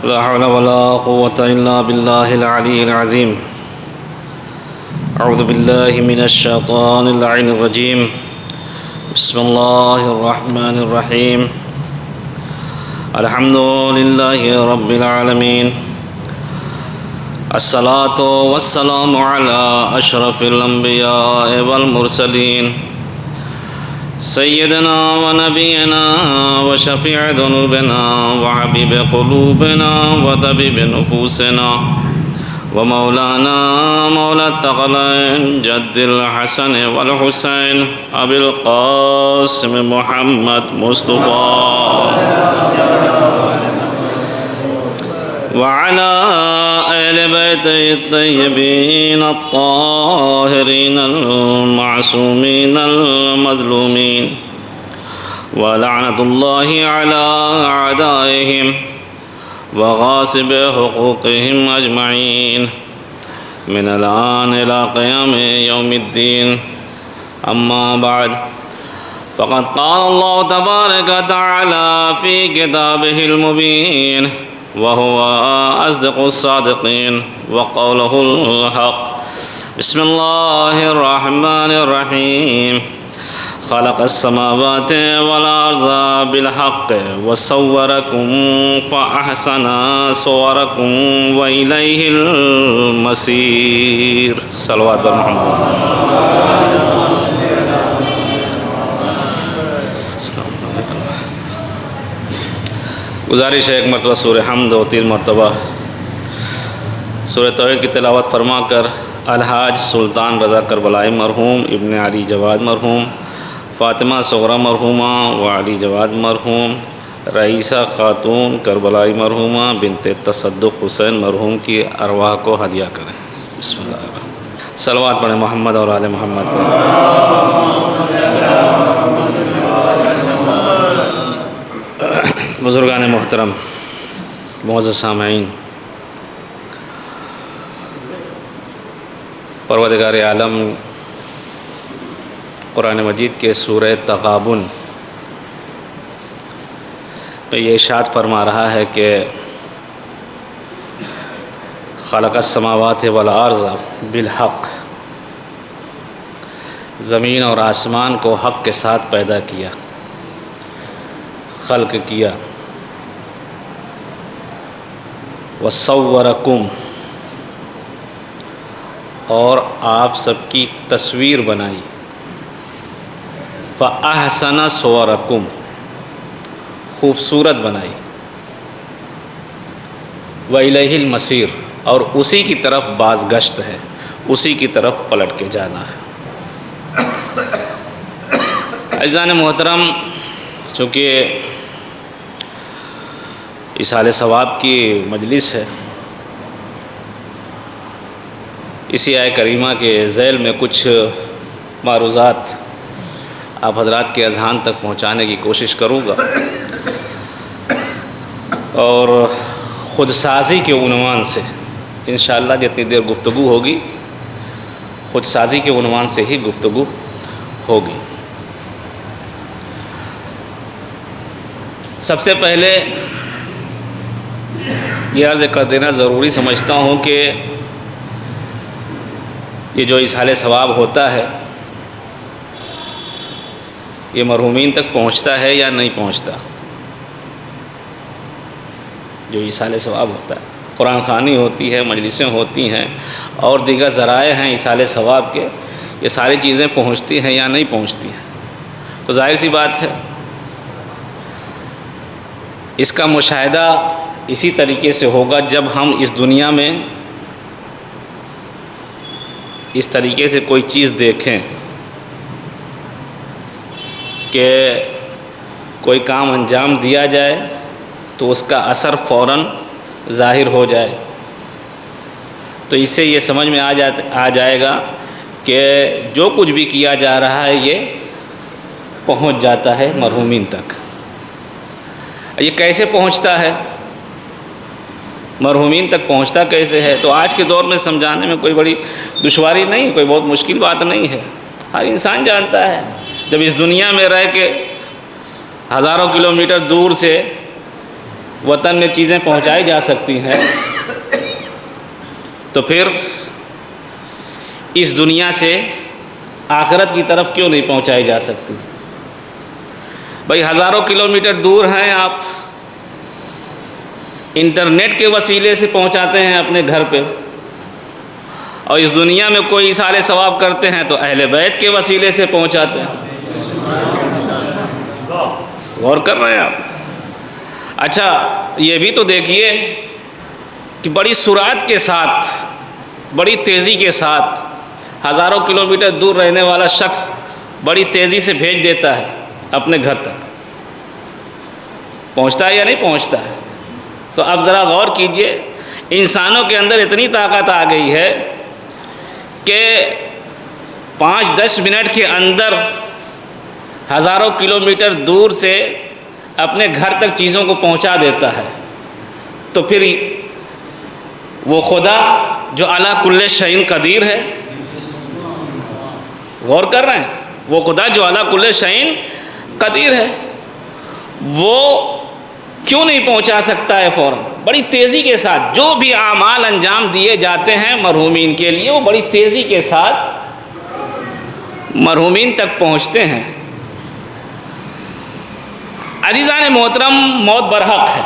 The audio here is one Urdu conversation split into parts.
لا حول ولا قوة إلا بالله العلي العظيم. أعوذ بالله من الشيطان اللعين الرجيم. بسم الله الرحمن الرحيم. الحمد لله رب العالمين. الصلاة والسلام على أشرف الأنبياء والمرسلين سيدنا ونبينا وشفيع ذنوبنا وحبيب قلوبنا وطبيب نفوسنا ومولانا مولى الثقلين جد الحسن والحسين أبي القاسم محمد مصطفى وعلى أهل بيته الطيبين الطاهرين المعصومين المظلومين ولعنة الله على أعدائهم وغاصب حقوقهم أجمعين من الآن إلى قيام يوم الدين. أما بعد فقد قال الله تبارك وتعالى في كتابه المبين وهو أصدق الصادقين وقوله الحق. بسم الله الرحمن الرحيم. خلق السماوات والأرض بالحق وصوركم فأحسن صوركم وإليه المصير. صلوات محمد. گزارش ہے ایک مرتبہ سورہ حمد و 3 مرتبہ سورہ توحید کی تلاوت فرما کر الحاج سلطان رضا کربلائی مرحوم، ابن علی جواد مرحوم، فاطمہ صغرا مرحومہ و علی جواد مرحوم، رئیسہ خاتون کربلائی مرحومہ بنت تصدق حسین مرحوم کی ارواح کو ہدیہ کریں. بسم اللہ الرحمن الرحیم. صلوات پڑھیں محمد اور آل محمد. بزرگان محترم، معزز سامعین، پروردگار عالم قرآن مجید کے سورہ تغابن میں یہ ارشاد فرما رہا ہے کہ خلق السماوات والارض بالحق، زمین اور آسمان کو حق کے ساتھ پیدا کیا، خلق کیا. وصورکم، اور آپ سب کی تصویر بنائی. فاحسن صورکم، خوبصورت بنائی. وإلیہ المصیر، اور اسی کی طرف بازگشت ہے، اسی کی طرف پلٹ کے جانا ہے. عزیزان محترم، چونکہ اصالِ ثواب کی مجلس ہے، اسی آیہ کریمہ کے ذیل میں کچھ معروضات آپ حضرات کے اذہان تک پہنچانے کی کوشش کروں گا، اور خود سازی کے عنوان سے انشاءاللہ جتنی دیر گفتگو ہوگی خود سازی کے عنوان سے ہی گفتگو ہوگی. سب سے پہلے یہ عرض کر دینا ضروری سمجھتا ہوں کہ یہ جو اصحال ثواب ہوتا ہے یہ مرحومین تک پہنچتا ہے یا نہیں پہنچتا. جو اصحال ثواب ہوتا ہے، قرآن خوانی ہوتی ہے، مجلسیں ہوتی ہیں اور دیگر ذرائع ہیں اصحال ثواب کے، یہ ساری چیزیں پہنچتی ہیں یا نہیں پہنچتی ہیں. تو ظاہر سی بات ہے اس کا مشاہدہ اسی طریقے سے ہوگا جب ہم اس دنیا میں اس طریقے سے کوئی چیز دیکھیں کہ کوئی کام انجام دیا جائے تو اس کا اثر فوراً ظاہر ہو جائے. تو اس سے یہ سمجھ میں آ جائے گا کہ جو کچھ بھی کیا جا رہا ہے یہ پہنچ جاتا ہے مرحومین تک. یہ کیسے پہنچتا ہے، مرحومین تک پہنچتا کیسے ہے؟ تو آج کے دور میں سمجھانے میں کوئی بڑی دشواری نہیں، کوئی بہت مشکل بات نہیں ہے. ہر انسان جانتا ہے جب اس دنیا میں رہ کے ہزاروں کلومیٹر دور سے وطن میں چیزیں پہنچائی جا سکتی ہیں تو پھر اس دنیا سے آخرت کی طرف کیوں نہیں پہنچائی جا سکتی؟ بھائی ہزاروں کلومیٹر دور ہیں آپ، انٹرنیٹ کے وسیلے سے پہنچاتے ہیں اپنے گھر پہ، اور اس دنیا میں کوئی ایصال ثواب کرتے ہیں تو اہل بیت کے وسیلے سے پہنچاتے ہیں۔ غور کر رہے ہیں آپ؟ اچھا یہ بھی تو دیکھیے کہ بڑی سرعت کے ساتھ، بڑی تیزی کے ساتھ ہزاروں کلومیٹر دور رہنے والا شخص بڑی تیزی سے بھیج دیتا ہے اپنے گھر تک، پہنچتا ہے یا نہیں پہنچتا ہے؟ تو اب ذرا غور کیجئے، انسانوں کے اندر اتنی طاقت آ گئی ہے کہ 5-10 منٹ کے اندر ہزاروں کلومیٹر دور سے اپنے گھر تک چیزوں کو پہنچا دیتا ہے۔ تو پھر وہ خدا جو علی کل شیء قدیر ہے، غور کر رہے ہیں، وہ خدا جو علی کل شیء قدیر ہے، وہ کیوں نہیں پہنچا سکتا ہے فوراً؟ بڑی تیزی کے ساتھ جو بھی اعمال انجام دیے جاتے ہیں مرحومین کے لیے، وہ بڑی تیزی کے ساتھ مرحومین تک پہنچتے ہیں۔ عزیزان محترم، موت برحق ہے،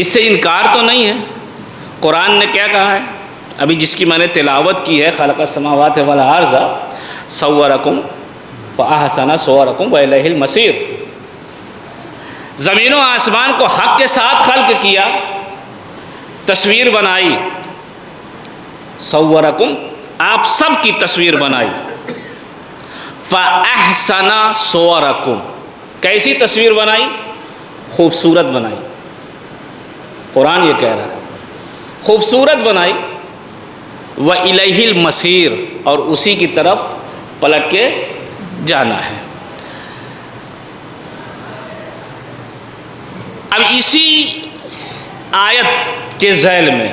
اس سے انکار تو نہیں ہے۔ قرآن نے کیا کہا ہے؟ ابھی جس کی میں نے تلاوت کی ہے، خلق السماوات والارض صورکم فاحسن صورکم والیہ المصیر، زمین و آسمان کو حق کے ساتھ خلق کیا، تصویر بنائی، صورکم آپ سب کی تصویر بنائی، فاحسن صورکم کیسی تصویر بنائی؟ خوبصورت بنائی۔ قرآن یہ کہہ رہا ہے خوبصورت بنائی، وَإِلَيْهِ الْمَصِيرُ اور اسی کی طرف پلٹ کے جانا ہے۔ اب اسی آیت کے ذیل میں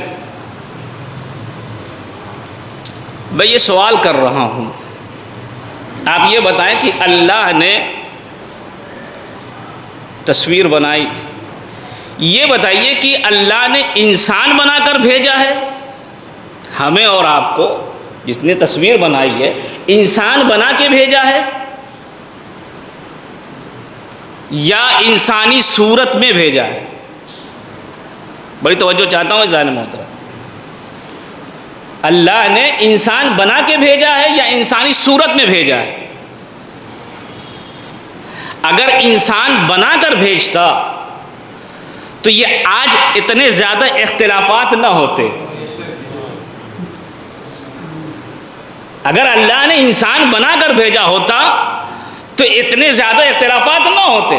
میں یہ سوال کر رہا ہوں، آپ یہ بتائیں کہ اللہ نے تصویر بنائی، یہ بتائیے کہ اللہ نے انسان بنا کر بھیجا ہے ہمیں اور آپ کو؟ جس نے تصویر بنائی ہے انسان بنا کے بھیجا ہے یا انسانی صورت میں بھیجا ہے؟ بڑی توجہ چاہتا ہوں عزیزان محترم، اللہ نے انسان بنا کے بھیجا ہے یا انسانی صورت میں بھیجا ہے؟ اگر انسان بنا کر بھیجتا تو یہ آج اتنے زیادہ اختلافات نہ ہوتے۔ اگر اللہ نے انسان بنا کر بھیجا ہوتا تو اتنے زیادہ اختلافات نہ ہوتے۔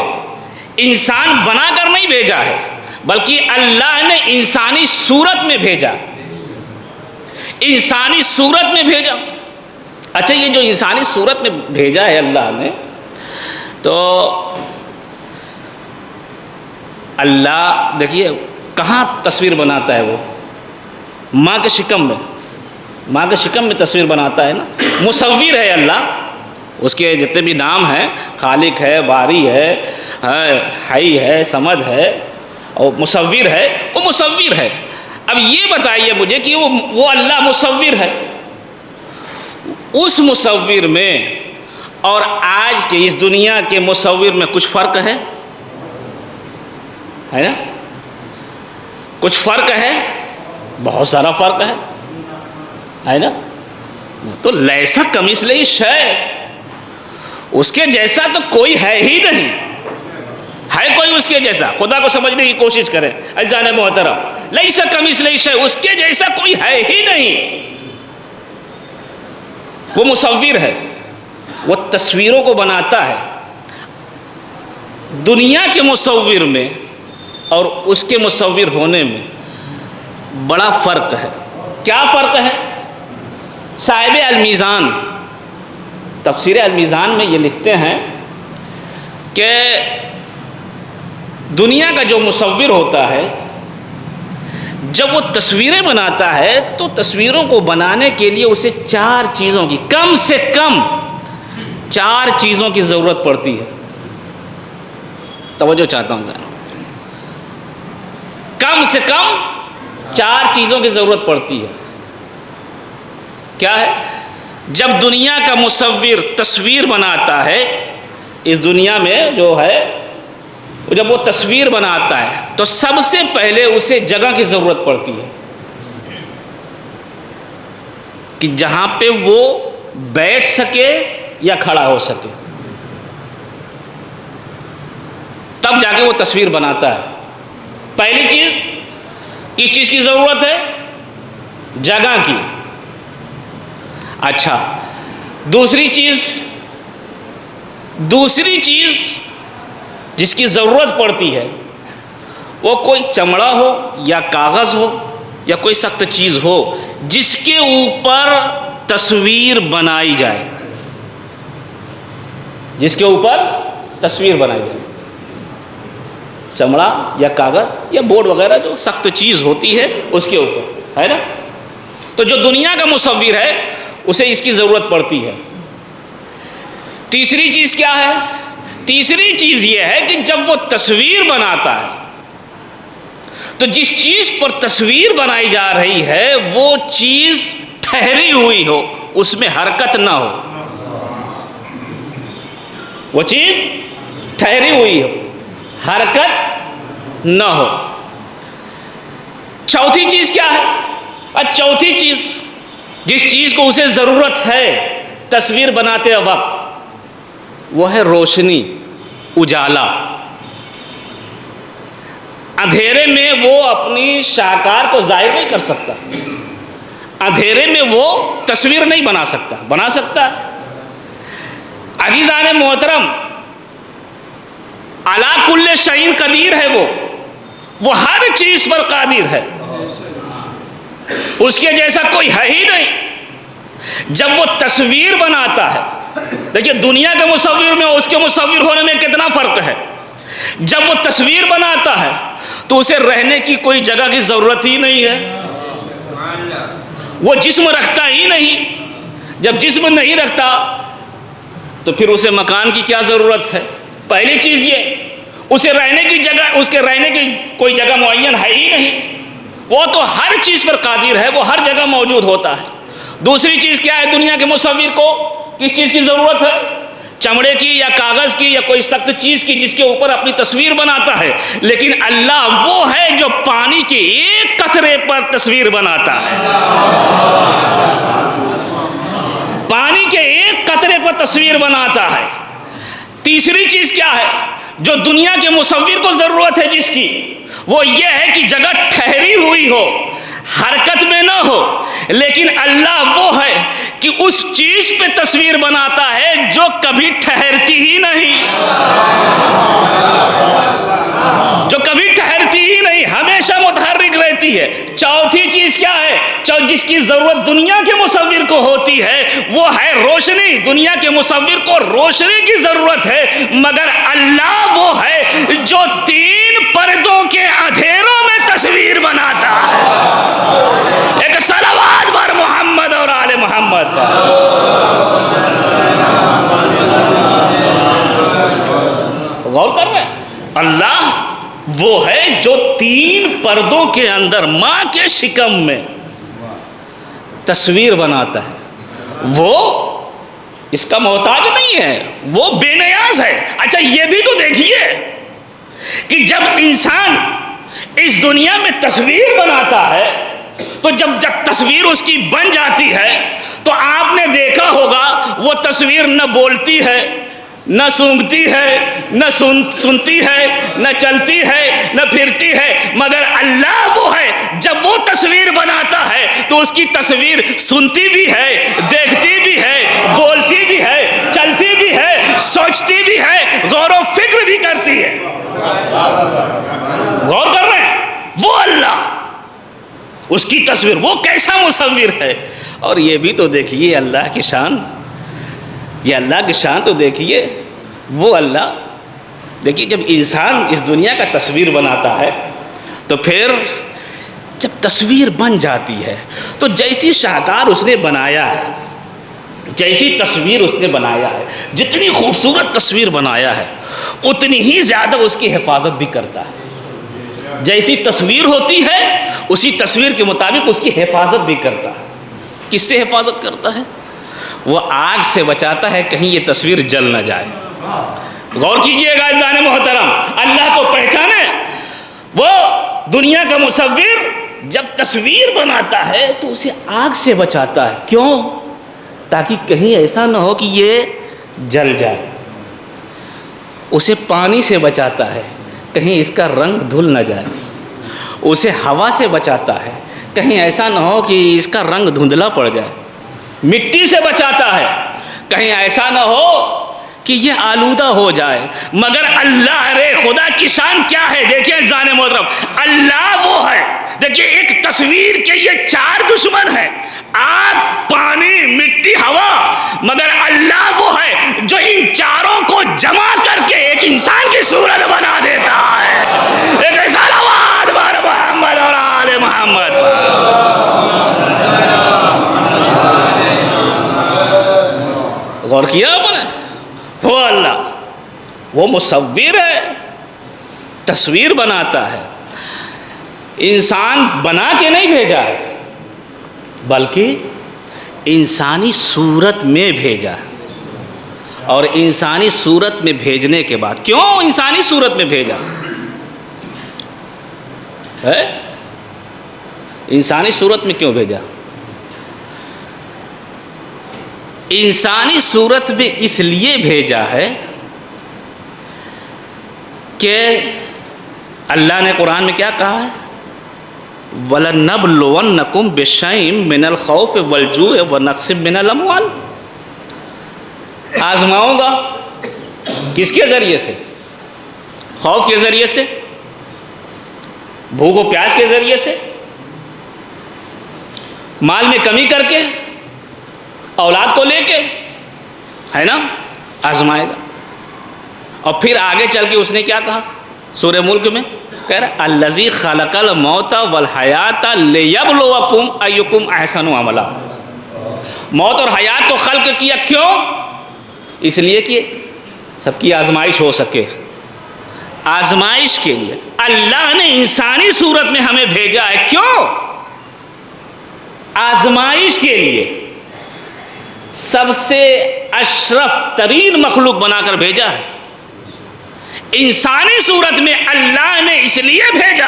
انسان بنا کر نہیں بھیجا ہے بلکہ اللہ نے انسانی صورت میں بھیجا، انسانی صورت میں بھیجا۔ اچھا یہ جو انسانی صورت میں بھیجا ہے اللہ نے، تو اللہ دیکھیے کہاں تصویر بناتا ہے؟ وہ ماں کے شکم میں، ماں کے شکم میں تصویر بناتا ہے نا۔ مصور ہے اللہ، اس کے جتنے بھی نام ہیں، خالق ہے، باری ہے، حی ہے، صمد ہے اور مصور ہے، وہ مصور ہے۔ اب یہ بتائیے مجھے کہ وہ اللہ مصور ہے، اس مصور میں اور آج کے اس دنیا کے مصور میں کچھ فرق ہے نا؟ کچھ فرق ہے، بہت سارا فرق ہے نا؟ وہ تو لیسا کمثلہ شیء، اس کے جیسا تو کوئی ہے ہی نہیں، ہے کوئی اس کے جیسا؟ خدا کو سمجھنے کی کوشش کریں عزیزان محترم، لیسا کمثلہ شیء، اس کے جیسا کوئی ہے ہی نہیں۔ وہ مصور ہے، وہ تصویروں کو بناتا ہے۔ دنیا کے مصور میں اور اس کے مصور ہونے میں بڑا فرق ہے۔ کیا فرق ہے؟ صاحب المیزان تفسیر المیزان میں یہ لکھتے ہیں کہ دنیا کا جو مصور ہوتا ہے جب وہ تصویریں بناتا ہے تو تصویروں کو بنانے کے لیے اسے 4 چیزوں کی، کم سے کم 4 چیزوں کی ضرورت پڑتی ہے۔ توجہ چاہتا ہوں ذرا، کم سے کم 4 چیزوں کی ضرورت پڑتی ہے. کیا ہے؟ جب دنیا کا مصور تصویر بناتا ہے، اس دنیا میں جو ہے جب وہ تصویر بناتا ہے تو سب سے پہلے اسے جگہ کی ضرورت پڑتی ہے کہ جہاں پہ وہ بیٹھ سکے یا کھڑا ہو سکے، تب جا کے وہ تصویر بناتا ہے. پہلی چیز کس چیز کی ضرورت ہے؟ جگہ کی. اچھا، دوسری چیز جس کی ضرورت پڑتی ہے وہ کوئی چمڑا ہو یا کاغذ ہو یا کوئی سخت چیز ہو جس کے اوپر تصویر بنائی جائے. جس کے اوپر تصویر بنائی جائے، چمڑا یا کاغذ یا بورڈ وغیرہ جو سخت چیز ہوتی ہے اس کے اوپر، ہے نا. تو جو دنیا کا مصور ہے اسے اس کی ضرورت پڑتی ہے. تیسری چیز کیا ہے؟ تیسری چیز یہ ہے کہ جب وہ تصویر بناتا ہے تو جس چیز پر تصویر بنائی جا رہی ہے وہ چیز ٹھہری ہوئی ہو، اس میں حرکت نہ ہو. وہ چیز ٹھہری ہوئی ہو، حرکت نہ ہو. چوتھی چیز کیا ہے؟ چوتھی چیز جس چیز کو اسے ضرورت ہے تصویر بناتے وقت وہ ہے روشنی، اجالا. اندھیرے میں وہ اپنی شاہکار کو ظاہر نہیں کر سکتا، اندھیرے میں وہ تصویر نہیں بنا سکتا. بنا سکتا ہے. عزیزان محترم، علی کل شیء قدیر ہے، وہ ہر چیز پر قادر ہے، اس کے جیسا کوئی ہے ہی نہیں. جب وہ تصویر بناتا ہے، دیکھیے دنیا کے مصور میں اس کے مصور ہونے میں کتنا فرق ہے. جب وہ تصویر بناتا ہے تو اسے رہنے کی کوئی جگہ کی ضرورت ہی نہیں ہے، وہ جسم رکھتا ہی نہیں. جب جسم نہیں رکھتا تو پھر اسے مکان کی کیا ضرورت ہے؟ پہلی چیز یہ، اسے رہنے کی جگہ، اس کے رہنے کی کوئی جگہ معین ہے ہی نہیں. وہ تو ہر چیز پر قادر ہے، وہ ہر جگہ موجود ہوتا ہے. دوسری چیز کیا ہے؟ دنیا کے مصور کو کس چیز کی ضرورت ہے؟ چمڑے کی یا کاغذ کی یا کوئی سخت چیز کی جس کے اوپر اپنی تصویر بناتا ہے. لیکن اللہ وہ ہے جو پانی کے ایک قطرے پر تصویر بناتا ہے. پانی کے ایک قطرے پر تصویر بناتا ہے. تیسری چیز کیا ہے جو دنیا کے مصور کو ضرورت ہے جس کی؟ وہ یہ ہے کہ جگہ ٹھہری ہوئی ہو، حرکت میں نہ ہو. لیکن اللہ وہ ہے کہ اس چیز پہ تصویر بناتا ہے جو کبھی ٹھہرتی ہی نہیں، جو کبھی ٹھہرتی ہی نہیں، ہمیشہ متحرک رہتی ہے. چوتھی چیز کیا ہے؟ جس کی ضرورت دنیا کے مصور کو ہوتی ہے وہ ہے روشنی. دنیا کے مصور کو روشنی کی ضرورت ہے، مگر اللہ وہ ہے جو 3 پردوں کے اندھیروں میں تصویر بناتا ہے. ایک صلوات بر محمد اور آل محمد کا. غور کر رہے ہیں؟ اللہ وہ ہے جو 3 پردوں کے اندر ماں کے شکم میں تصویر بناتا ہے. وہ اس کا محتاج نہیں ہے، وہ بے نیاز ہے. اچھا یہ بھی تو دیکھیے کہ جب انسان اس دنیا میں تصویر بناتا ہے تو جب تصویر اس کی بن جاتی ہے تو آپ نے دیکھا ہوگا وہ تصویر نہ بولتی ہے، نہ سونگتی ہے، نہ سنتی ہے، نہ چلتی ہے، نہ پھرتی ہے. مگر اللہ وہ ہے جب وہ تصویر بناتا ہے تو اس کی تصویر سنتی بھی ہے، دیکھتی بھی ہے، بولتی بھی ہے، چلتی بھی ہے، سوچتی بھی ہے، غور و فکر بھی کرتی ہے. غور کر رہے ہیں؟ وہ اللہ، اس کی تصویر، وہ کیسا مصور ہے. اور یہ بھی تو دیکھیے اللہ کی شان، یہ اللہ کی شان تو دیکھیے. وہ اللہ، دیکھیے جب انسان اس دنیا کا تصویر بناتا ہے تو پھر جب تصویر بن جاتی ہے تو جیسی شاہکار اس نے بنایا ہے، جیسی تصویر اس نے بنایا ہے، جتنی خوبصورت تصویر بنایا ہے اتنی ہی زیادہ اس کی حفاظت بھی کرتا ہے. جیسی تصویر ہوتی ہے اسی تصویر کے مطابق اس کی حفاظت بھی کرتا ہے. کس سے حفاظت کرتا ہے؟ وہ آگ سے بچاتا ہے کہیں یہ تصویر جل نہ جائے. غور کیجئے گا عزیزان محترم، اللہ کو پہچانے. وہ دنیا کا مصور جب تصویر بناتا ہے تو اسے آگ سے بچاتا ہے. کیوں؟ تاکہ کہیں ایسا نہ ہو کہ یہ جل جائے. اسے پانی سے بچاتا ہے کہیں اس کا رنگ دھل نہ جائے. اسے ہوا سے بچاتا ہے کہیں ایسا نہ ہو کہ اس کا رنگ دھندلا پڑ جائے. مٹی سے بچاتا ہے کہیں ایسا نہ ہو کہ یہ آلودہ ہو جائے. مگر اللہ رے خدا کی شان کیا ہے؟ دیکھیں عزیزان محترم، اللہ وہ ہے. دیکھیں ایک تصویر کے یہ 4 دشمن ہیں، آگ، پانی، مٹی، ہوا. مگر اللہ وہ ہے جو ان چاروں کو جمع کر کے ایک انسان کی صورت بنا دیتا ہے. ایک صلوات بر محمد اور آل محمد. غور کیا آپ نے؟ وہ اللہ وہ مصور ہے، تصویر بناتا ہے. انسان بنا کے نہیں بھیجا ہے بلکہ انسانی صورت میں بھیجا ہے. اور انسانی صورت میں بھیجنے کے بعد کیوں انسانی صورت میں بھیجا ہے؟ انسانی صورت میں کیوں بھیجا؟ انسانی صورت میں اس لیے بھیجا ہے کہ اللہ نے قرآن میں کیا کہا ہے؟ وَلَنَبْلُوَنَّكُمْ بِشَيْءٍ مِّنَ الْخَوْفِ وَالْجُوعِ وَنَقْصٍ مِّنَ الْأَمْوَالِ. آزماؤں گا کس کے ذریعے سے؟ خوف کے ذریعے سے، بھوک و پیاس کے ذریعے سے، مال میں کمی کر کے، اولاد کو لے کے، ہے نا، آزمائے گا. اور پھر آگے چل کے اس نے کیا کہا سورہ ملک میں؟ کہہ رہا الذی خلق الموت والحیات لیبلوکم ایکم احسن عملا. موت اور حیات کو خلق کیا کیوں؟ اس لیے کہ سب کی آزمائش ہو سکے. آزمائش کے لیے اللہ نے انسانی صورت میں ہمیں بھیجا ہے. کیوں؟ آزمائش کے لیے. سب سے اشرف ترین مخلوق بنا کر بھیجا ہے. انسانی صورت میں اللہ نے اس لیے بھیجا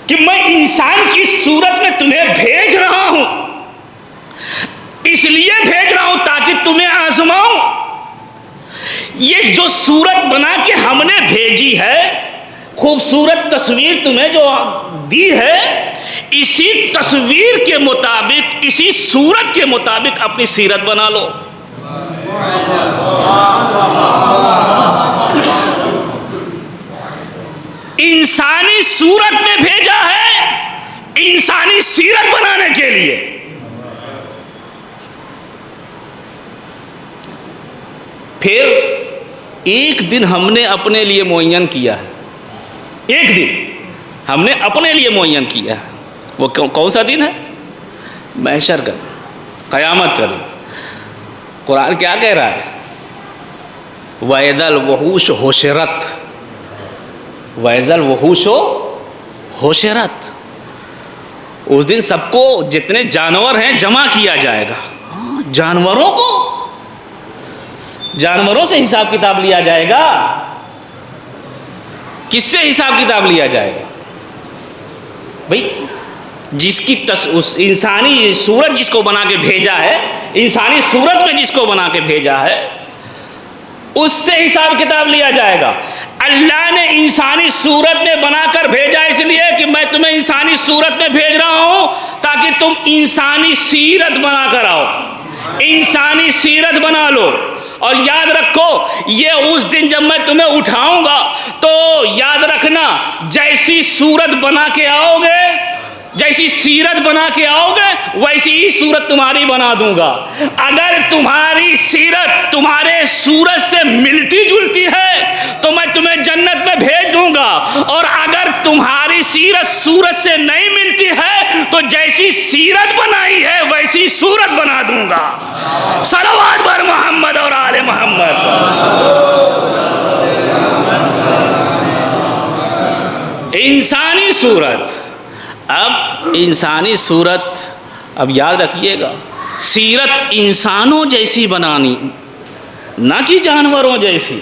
کہ میں انسان کی صورت میں تمہیں بھیج رہا ہوں. اس لیے بھیج رہا ہوں تاکہ تمہیں آزماؤں. یہ جو صورت بنا کے ہم نے بھیجی ہے، خوبصورت تصویر تمہیں جو دی ہے، اسی تصویر کے مطابق، اسی صورت کے مطابق اپنی سیرت بنا لو. انسانی صورت میں بھیجا ہے انسانی سیرت بنانے کے لیے. پھر ایک دن ہم نے اپنے لیے معین کیا ہے. ایک دن ہم نے اپنے لیے معین کیا ہے. وہ کون سا دن ہے؟ محشر کا، قیامت کا دن. قرآن کیا کہہ رہا ہے؟ وَإِذَا الْوُحُوشُ حُشِرَتْ. وَإِذَا الْوُحُوشُ حُشِرَتْ. اس دن سب کو، جتنے جانور ہیں، جمع کیا جائے گا. جانوروں کو، جانوروں سے حساب کتاب لیا جائے گا. کس سے حساب کتاب لیا جائے گا؟ بھئی جس کی انسانی صورت جس کو بنا کے بھیجا ہے، انسانی صورت میں جس کو بنا کے بھیجا ہے، اس سے حساب کتاب لیا جائے گا. اللہ نے انسانی صورت میں بنا کر بھیجا اس لیے کہ میں تمہیں انسانی صورت میں بھیج رہا ہوں تاکہ تم انسانی سیرت بنا کر آؤ. انسانی سیرت بنا لو. اور یاد رکھو، یہ اس دن جب میں تمہیں اٹھاؤں گا تو یاد رکھنا، جیسی صورت بنا کے آؤ گے، جیسی سیرت بنا کے آؤ گے، ویسی ہی صورت تمہاری بنا دوں گا. اگر تمہاری سیرت تمہارے صورت سے ملتی جلتی ہے تو میں تمہیں جنت میں بھیج دوں گا. اور اگر تمہاری سیرت صورت سے نہیں ملتی ہے تو جیسی سیرت بنائی ہے ویسی صورت بنا دوں گا. صلوات بر محمد اور آل محمد. انسانی صورت. اب انسانی صورت، اب یاد رکھیے گا، سیرت انسانوں جیسی بنانی، نہ کہ جانوروں جیسی.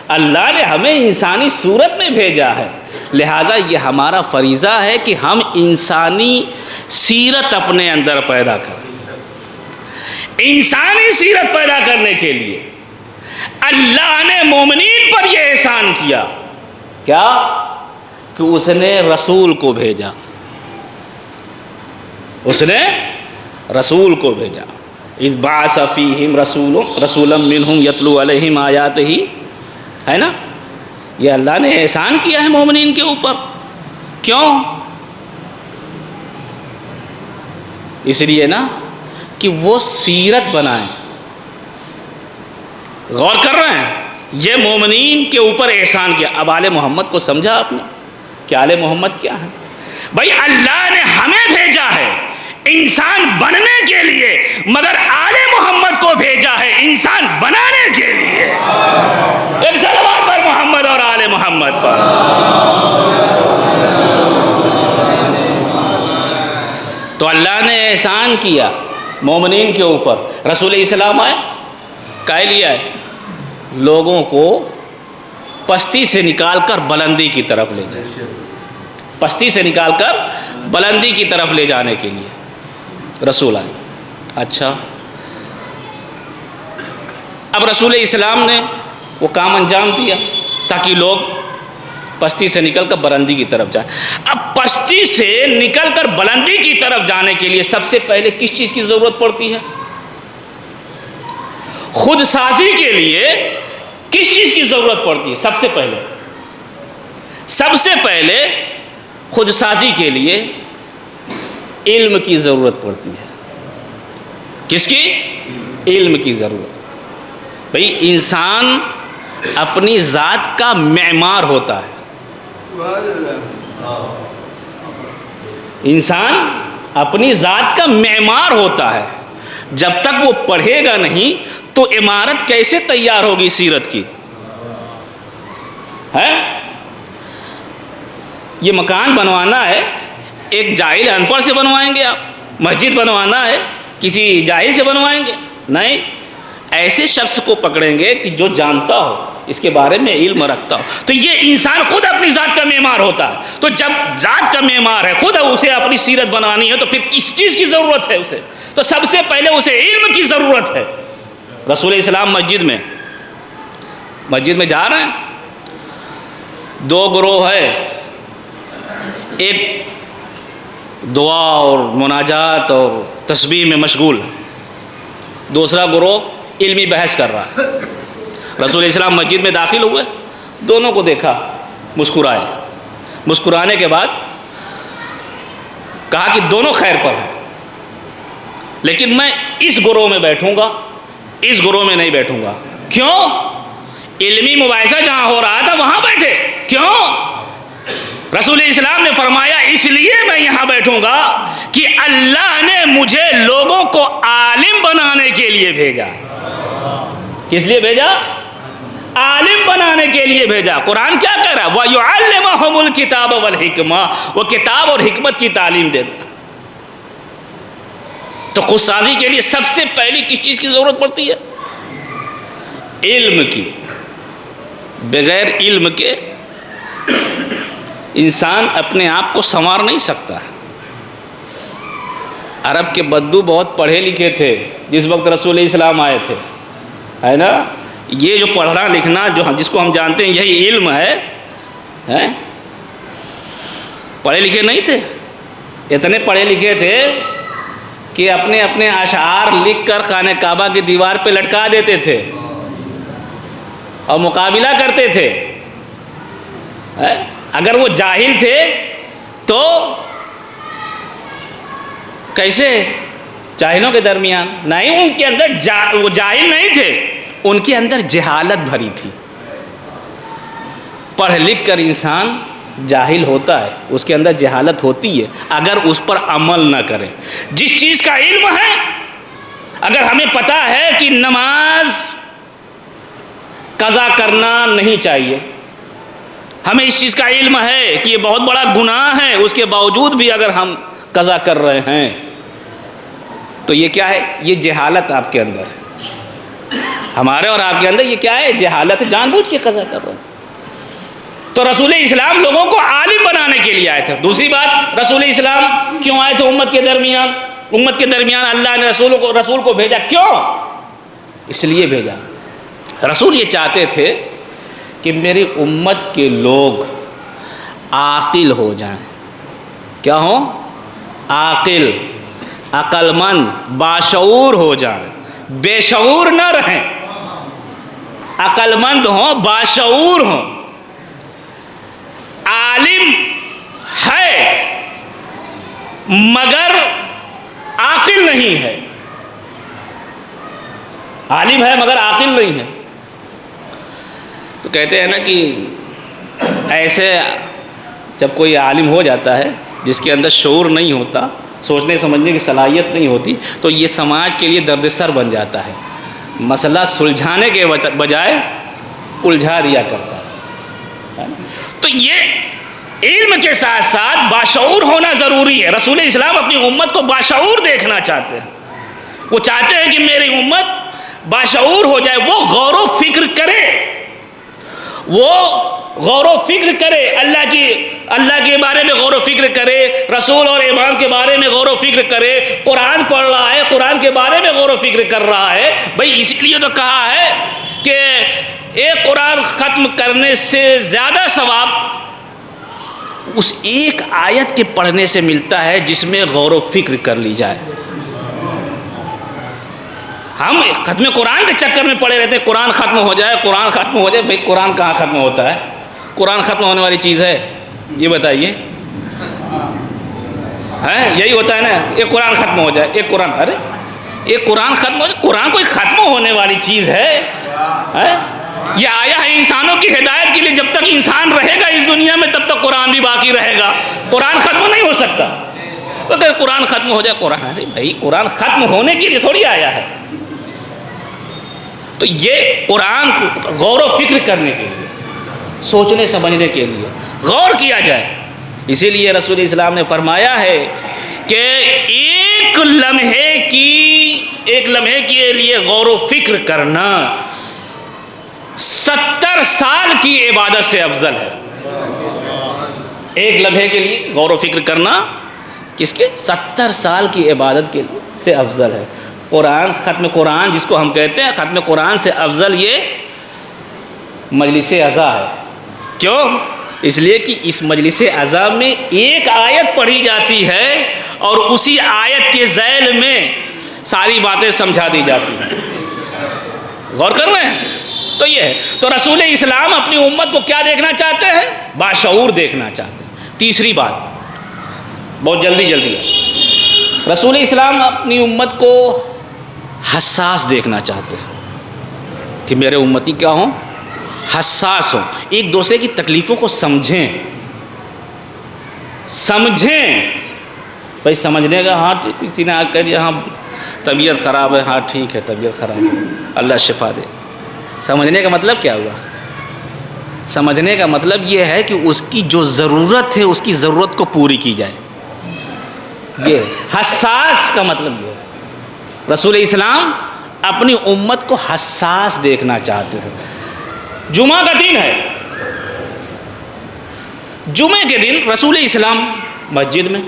اللہ نے ہمیں انسانی صورت میں بھیجا ہے، لہٰذا یہ ہمارا فریضہ ہے کہ ہم انسانی سیرت اپنے اندر پیدا کریں. انسانی سیرت پیدا کرنے کے لیے اللہ نے مومنین پر یہ احسان کیا، کیا؟ کہ اس نے رسول کو بھیجا. اس نے رسول کو بھیجا. اذ بعث فیہم رسولا منہم یتلو علیہم آیاتہ، ہے نا؟ یہ اللہ نے احسان کیا ہے مومنین کے اوپر. کیوں؟ اس لیے نا کہ وہ سیرت بنائیں. غور کر رہے ہیں؟ یہ مومنین کے اوپر احسان کیا. اب آل محمد کو سمجھا آپ نے کہ آل محمد کیا ہے؟ بھائی اللہ نے ہمیں بھیجا ہے انسان بننے کے لیے، مگر آل محمد کو بھیجا ہے انسان بنانے کے لیے. ایک صلوات پر محمد اور آل محمد پر. تو اللہ نے احسان کیا مومنین کے اوپر. رسول اسلام آئے، کہہ لیا ہے لوگوں کو پستی سے نکال کر بلندی کی طرف لے جائے. پستی سے نکال کر بلندی کی طرف لے جانے کے لیے رسول آئے. اچھا، اب رسول اسلام نے وہ کام انجام دیا تاکہ لوگ پستی سے نکل کر بلندی کی طرف جائیں. اب پستی سے نکل کر بلندی کی طرف جانے کے لیے سب سے پہلے کس چیز کی ضرورت پڑتی ہے؟ خود سازی کے لیے کس چیز کی ضرورت پڑتی ہے؟ سب سے پہلے خود سازی کے لیے علم کی ضرورت پڑتی ہے. کس کی؟ علم کی ضرورت. بھئی انسان اپنی ذات کا معمار ہوتا ہے. انسان اپنی ذات کا معمار ہوتا ہے. جب تک وہ پڑھے گا نہیں تو عمارت کیسے تیار ہوگی سیرت کی؟ ہے یہ مکان بنوانا ہے، ایک جاہل ان پڑھ سے بنوائیں گے آپ؟ مسجد بنوانا ہے کسی جاہل سے بنوائیں گے؟ نہیں، ایسے شخص کو پکڑیں گے کہ جو جانتا ہو، اس کے بارے میں علم رکھتا ہو. تو یہ انسان خود اپنی ذات کا معمار ہوتا ہے. تو جب ذات کا معمار ہے، خود اسے اپنی سیرت بنانی ہے، تو پھر کس چیز کی ضرورت ہے اسے؟ تو سب سے پہلے اسے علم کی ضرورت ہے. رسول اسلام مسجد میں جا رہے ہیں، دو گروہ ہے، ایک دعا اور مناجات اور تسبیح میں مشغول ہے، دوسرا گروہ علمی بحث کر رہا ہے. رسول اسلام مسجد میں داخل ہوئے، دونوں کو دیکھا، مسکرائے. مسکرانے کے بعد کہا کہ دونوں خیر پر ہیں، لیکن میں اس گروہ میں بیٹھوں گا، اس گروہ میں نہیں بیٹھوں گا. کیوں؟ علمی مباحثہ جہاں ہو رہا تھا وہاں بیٹھے. کیوں؟ رسول اسلام نے فرمایا اس لیے میں یہاں بیٹھوں گا کہ اللہ نے مجھے لوگوں کو عالم بنانے کے لیے بھیجا. کس لیے بھیجا؟ عالم بنانے کے لیے بھیجا. قرآن کیا کہہ رہا ہے؟ وَيُعَلِّمُهُمُ الْكِتَابَ وَالْحِكْمَةَ، وہ کتاب اور حکمت کی تعلیم دیتا. تو خود سازی کے لیے سب سے پہلی کس چیز کی ضرورت پڑتی ہے؟ علم کی. بغیر علم کے انسان اپنے آپ کو سنوار نہیں سکتا. عرب کے بدو بہت پڑھے لکھے تھے جس وقت رسول اسلام آئے تھے، ہے نا؟ یہ جو پڑھنا لکھنا جس کو ہم جانتے ہیں یہی علم ہے. پڑھے لکھے نہیں تھے، اتنے پڑھے لکھے تھے کہ اپنے اپنے اشعار لکھ کر خانہ کعبہ کی دیوار پہ لٹکا دیتے تھے اور مقابلہ کرتے تھے. اگر وہ جاہل تھے تو کیسے؟ جاہلوں کے درمیان نہیں، ان کے اندر وہ جاہل نہیں تھے، ان کے اندر جہالت بھری تھی. پڑھ لکھ کر انسان جاہل ہوتا ہے، اس کے اندر جہالت ہوتی ہے اگر اس پر عمل نہ کرے. جس چیز کا علم ہے، اگر ہمیں پتہ ہے کہ نماز قضا کرنا نہیں چاہیے، ہمیں اس چیز کا علم ہے کہ یہ بہت بڑا گناہ ہے، اس کے باوجود بھی اگر ہم قضا کر رہے ہیں تو یہ کیا ہے؟ یہ جہالت آپ کے اندر ہے، ہمارے اور آپ کے اندر یہ کیا ہے؟ جہالت، جان بوجھ کے قضا کر رہے ہیں۔ تو رسول اسلام لوگوں کو عالم بنانے کے لیے آئے تھے۔ دوسری بات، رسول اسلام کیوں آئے تھے امت کے درمیان؟ امت کے درمیان اللہ نے رسول کو بھیجا، کیوں؟ اس لیے بھیجا، رسول یہ چاہتے تھے کہ میری امت کے لوگ عاقل ہو جائیں۔ کیا ہوں؟ عاقل، عقل مند، باشعور ہو جائیں، بے شعور نہ رہیں، عقل مند ہوں، باشعور ہوں۔ عالم ہے مگر عاقل نہیں ہے، عالم ہے مگر عاقل نہیں ہے۔ تو کہتے ہیں نا کہ ایسے جب کوئی عالم ہو جاتا ہے جس کے اندر شعور نہیں ہوتا، سوچنے سمجھنے کی صلاحیت نہیں ہوتی، تو یہ سماج کے لیے درد سر بن جاتا ہے، مسئلہ سلجھانے کے بجائے الجھا دیا کرتا ہے۔ تو یہ علم کے ساتھ ساتھ باشعور ہونا ضروری ہے۔ رسول اسلام اپنی امت کو باشعور دیکھنا چاہتے ہیں، وہ چاہتے ہیں کہ میری امت باشعور ہو جائے، وہ غور و فکر کرے، وہ غور و فکر کرے، اللہ کے بارے میں غور و فکر کرے، رسول اور امام کے بارے میں غور و فکر کرے، قرآن پڑھ رہا ہے، قرآن کے بارے میں غور و فکر کر رہا ہے۔ بھئی اس لیے تو کہا ہے کہ ایک قرآن ختم کرنے سے زیادہ ثواب اس ایک آیت کے پڑھنے سے ملتا ہے جس میں غور و فکر کر لی جائے۔ ہم ختم قرآن کے چکر میں پڑے رہتے ہیں، قرآن ختم ہو جائے، قرآن ختم ہو جائے۔ بھئی قرآن کہاں ختم ہوتا ہے؟ قرآن ختم ہونے والی چیز ہے؟ یہ بتائیے، یہی ہوتا ہے نا، ایک قرآن ختم ہو جائے، ایک قرآن، ارے ایک قرآن ختم ہو جائے، قرآن کوئی ختم ہونے والی چیز ہے؟ یہ آیا ہے انسانوں کی ہدایت کے لیے، جب تک انسان رہے گا اس دنیا میں تب تک قرآن بھی باقی رہے گا، قرآن ختم نہیں ہو سکتا۔ اگر قرآن ختم ہو جائے، قرآن، ارے بھائی قرآن ختم ہونے کے لیے تھوڑی آیا ہے۔ تو یہ قرآن کو غور و فکر کرنے کے لیے، سوچنے سمجھنے کے لیے غور کیا جائے۔ اسی لیے رسول اسلام نے فرمایا ہے کہ ایک لمحے کے لیے غور و فکر کرنا 70 سال کی عبادت سے افضل ہے۔ ایک لمحے کے لیے غور و فکر کرنا کس کے؟ 70 سال کی عبادت کے سے افضل ہے۔ قرآن، ختم قرآن جس کو ہم کہتے ہیں، ختم قرآن سے افضل یہ مجلس عزا ہے۔ کیوں؟ اس لیے کہ اس مجلس عزا میں ایک آیت پڑھی جاتی ہے اور اسی آیت کے ذیل میں ساری باتیں سمجھا دی جاتی ہیں۔ غور کر رہے ہیں؟ تو یہ ہے، تو رسول اسلام اپنی امت کو کیا دیکھنا چاہتے ہیں؟ باشعور دیکھنا چاہتے ہیں۔ تیسری بات، بہت جلدی رسول اسلام اپنی امت کو حساس دیکھنا چاہتے ہیں کہ میرے امتی کیا ہوں؟ حساس ہوں، ایک دوسرے کی تکلیفوں کو سمجھیں۔ بھائی سمجھنے کا، ہاں کسی نے آ کر دیا ہاں طبیعت خراب ہے، ہاں ٹھیک ہے طبیعت خراب ہے، اللہ شفا دے۔ سمجھنے کا مطلب کیا ہوا؟ سمجھنے کا مطلب یہ ہے کہ اس کی جو ضرورت ہے اس کی ضرورت کو پوری کی جائے۔ یہ حساس کا مطلب یہ ہے، رسول اسلام اپنی امت کو حساس دیکھنا چاہتے ہیں۔ جمعہ کا دن ہے، جمعے کے دن رسول اسلام مسجد میں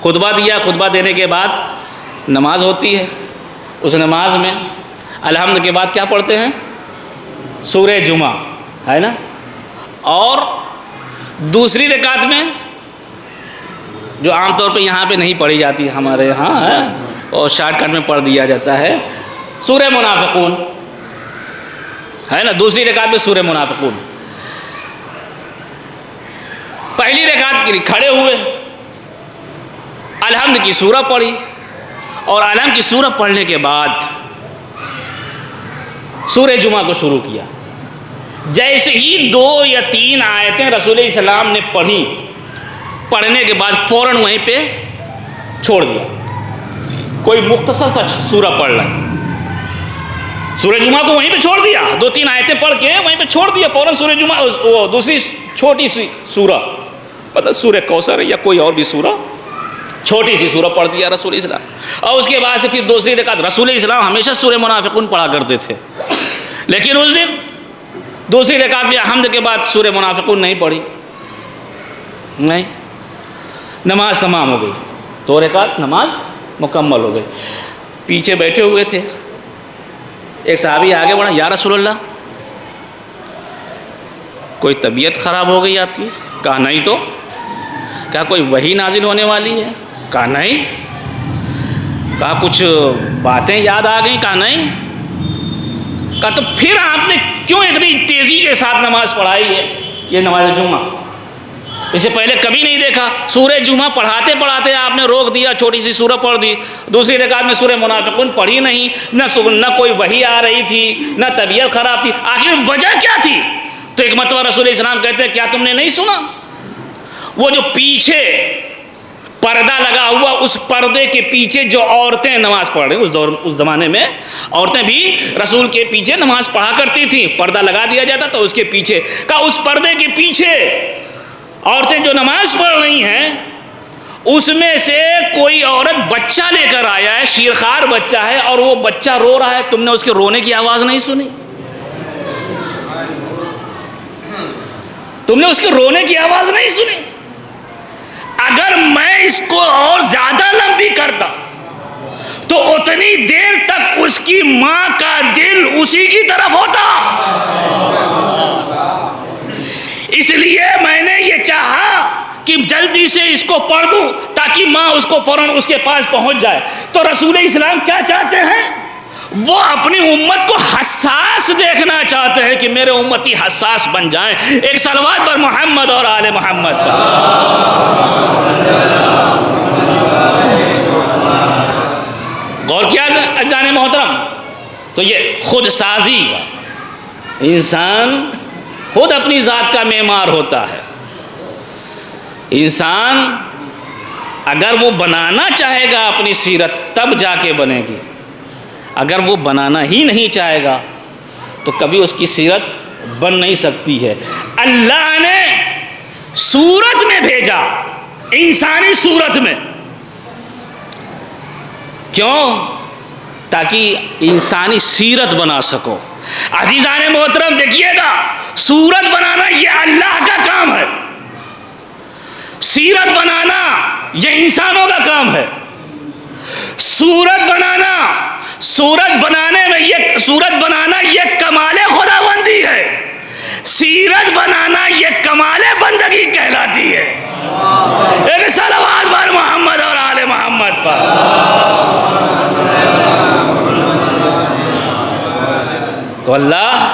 خطبہ دیا، خطبہ دینے کے بعد نماز ہوتی ہے، اس نماز میں الحمد کے بعد کیا پڑھتے ہیں؟ سورہ جمعہ ہے نا، اور دوسری رکعت میں جو عام طور پہ یہاں پہ نہیں پڑھی جاتی، ہمارے یہاں ہے اور شارٹ کٹ میں پڑھ دیا جاتا ہے، سورہ منافقون ہے نا، دوسری رکعت میں سورہ منافقون۔ پہلی رکعت کے لیے کھڑے ہوئے، الحمد کی سورہ پڑھی، اور الحمد کی سورہ پڑھنے کے بعد سورہ جمعہ کو شروع کیا۔ جیسے ہی 2 یا 3 آیتیں رسول اسلام نے پڑھی، پڑھنے کے بعد فوراً وہیں پہ چھوڑ دیا، کوئی مختصر سا سورہ پڑھ رہا ہے، سورہ جمعہ کو وہیں پہ چھوڑ دیا، 2-3 آیتیں پڑھ کے وہیں پہ چھوڑ دیا، فوراً سورہ جمعہ وہ دوسری چھوٹی سی سورہ مطلب سورہ کوثر یا کوئی اور بھی سورہ چھوٹی سی سورہ پڑھ دیا رسول اسلام. اور اس کے بعد سے پھر دوسری رکعت رسول اسلام ہمیشہ سورہ منافقون پڑھا کرتے تھے، لیکن اس دن دوسری رکعت میں حمد کے بعد سورہ منافقون نہیں پڑھی، نہیں، نماز تمام ہو گئی، 2 رکعت نماز مکمل ہو گئی. پیچھے بیٹھے ہوئے تھے، ایک صحابی آگے بڑھا، یا رسول اللہ کوئی طبیعت خراب ہو گئی آپ کی؟ کہا نہیں تو. کہا کوئی وحی نازل ہونے والی ہے؟ کہا نہیں. کہا کچھ باتیں یاد آ گئیں؟ کہا نہیں. کہا تو پھر آپ نے کیوں اتنی تیزی کے ساتھ نماز پڑھائی ہے یہ نماز جمعہ؟ اسے پہلے کبھی نہیں دیکھا. سورہ جمعہ پڑھاتے پڑھاتے آپ نے روک دیا، چھوٹی سی سورہ پڑھ دی، دوسری رکعت میں سورہ منافقون پڑھی نہیں، نہ کوئی وحی آ رہی تھی، نہ طبیعت خراب تھی، آخر وجہ کیا تھی؟ تو ایک مرتبہ رسول اسلام کہتے ہیں کیا تم نے نہیں سنا وہ جو پیچھے پردہ لگا ہوا، اس پردے کے پیچھے جو عورتیں نماز پڑھ رہی، اس زمانے میں عورتیں بھی رسول کے پیچھے نماز پڑھا کرتی تھیں، پردہ لگا دیا جاتا تو اس کے پیچھے. کہا اس پردے کے پیچھے عورتیں جو نماز پڑھ رہی ہیں اس میں سے کوئی عورت بچہ لے کر آیا ہے، شیرخوار بچہ ہے، اور وہ بچہ رو رہا ہے، تم نے اس کے رونے کی آواز نہیں سنی؟ تم نے اس کے رونے کی آواز نہیں سنی؟ اگر میں اس کو اور زیادہ لمبی کرتا تو اتنی دیر تک اس کی ماں کا دل اسی کی طرف ہوتا. اس لیے میں نے یہ چاہا کہ جلدی سے اس کو پڑھ دوں تاکہ ماں اس کو فوراً اس کے پاس پہنچ جائے. تو رسول اسلام کیا چاہتے ہیں؟ وہ اپنی امت کو حساس دیکھنا چاہتے ہیں کہ میرے امتی حساس بن جائیں. ایک صلوات پر محمد اور آل محمد کا. غور کیا عزیزان محترم؟ تو یہ خود سازی، انسان خود اپنی ذات کا معمار ہوتا ہے. انسان اگر وہ بنانا چاہے گا اپنی سیرت تب جا کے بنے گی، اگر وہ بنانا ہی نہیں چاہے گا تو کبھی اس کی سیرت بن نہیں سکتی ہے. اللہ نے صورت میں بھیجا، انسانی صورت میں، کیوں؟ تاکہ انسانی سیرت بنا سکو. عزیزان محترم دیکھیے گا، صورت بنانا یہ اللہ کا کام ہے، سیرت بنانا یہ انسانوں کا کام ہے. صورت بنانا یہ کمال خداوندی ہے، سیرت بنانا یہ کمال بندگی کہلاتی ہے. ایک صلوات پر محمد اور آل محمد پر. تو اللہ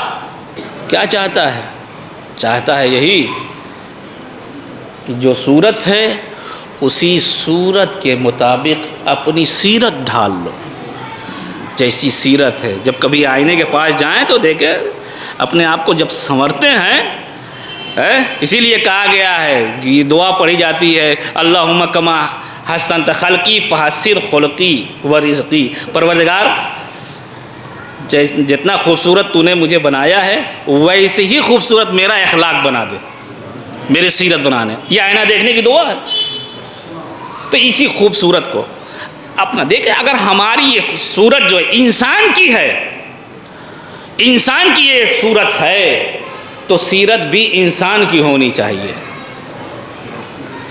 کیا چاہتا ہے؟ چاہتا ہے یہی کہ جو صورت ہے اسی صورت کے مطابق اپنی سیرت ڈھال لو. جیسی سیرت ہے، جب کبھی آئینے کے پاس جائیں تو دیکھیں اپنے آپ کو جب سنورتے ہیں، اسی لیے کہا گیا ہے، یہ دعا پڑھی جاتی ہے، اللہم کما حسنت خلقی فحسن خلقی و رزقی. پروردگار جتنا خوبصورت تو نے مجھے بنایا ہے ویسے ہی خوبصورت میرا اخلاق بنا دے، میری سیرت بنانے. یہ آئینہ دیکھنے کی دعا ہے. تو اسی خوبصورت کو اپنا دیکھیں. اگر ہماری یہ صورت جو انسان کی ہے، انسان کی یہ صورت ہے تو سیرت بھی انسان کی ہونی چاہیے.